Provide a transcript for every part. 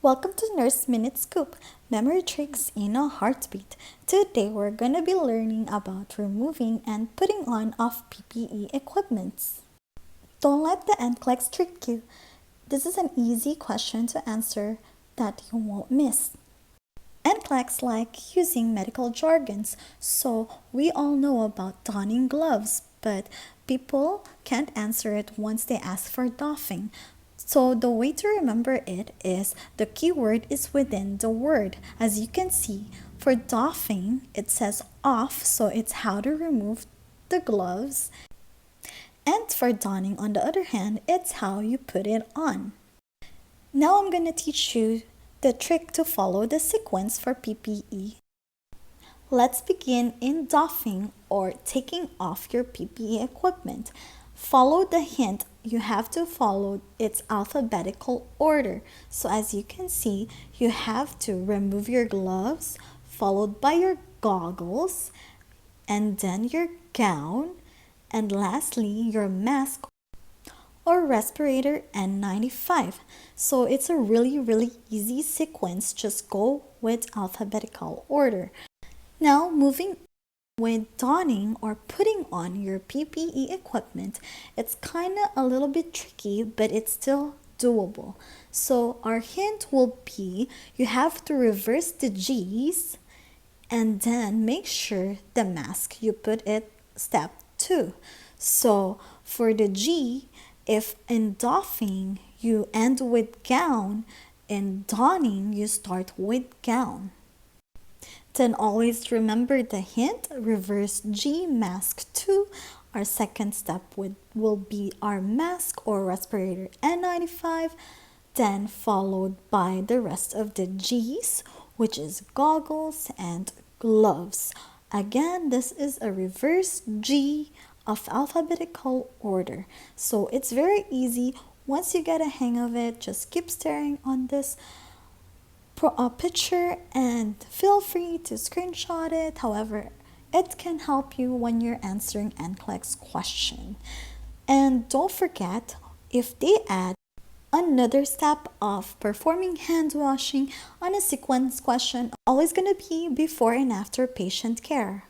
Welcome to Nurse Minute Scoop, memory tricks in a heartbeat. Today we're going to be learning about removing and putting on of PPE equipments. Don't let the NCLEX trick you. This is an easy question to answer that you won't miss. NCLEX like using medical jargons, so we all know about donning gloves, but people can't answer it once they ask for doffing. So the way to remember it is the keyword is within the word. As you can see, for doffing, it says off, so it's how to remove the gloves. And for donning, on the other hand, it's how you put it on. Now I'm going to teach you the trick to follow the sequence for PPE. Let's begin in doffing or taking off your PPE equipment. Follow the hint. You have to follow its alphabetical order. So as you can see, you have to remove your gloves, followed by your goggles, and then your gown, and lastly your mask or respirator N95. So it's a really easy sequence. Just go with alphabetical order. Now moving with donning or putting on your PPE equipment, it's kind of a little bit tricky, but it's still doable. So our hint will be you have to reverse the G's and then make sure the mask you put it step 2. So for the G, if in doffing you end with gown, in donning you start with gown. Then always remember the hint, reverse G, mask 2. Our second step will be our mask or respirator N95, then followed by the rest of the G's, which is goggles and gloves. Again, this is a reverse G of alphabetical order. So it's very easy. Once you get a hang of it, just keep staring on this picture and feel free to screenshot it. However, it can help you when you're answering NCLEX question. And don't forget, if they add another step of performing hand washing on a sequence question, always gonna be before and after patient care.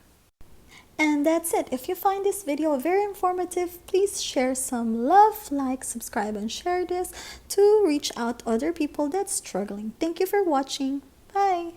And that's it. If you find this video very informative, please share some love, like, subscribe, and share this to reach out other people that's struggling. Thank you for watching. Bye.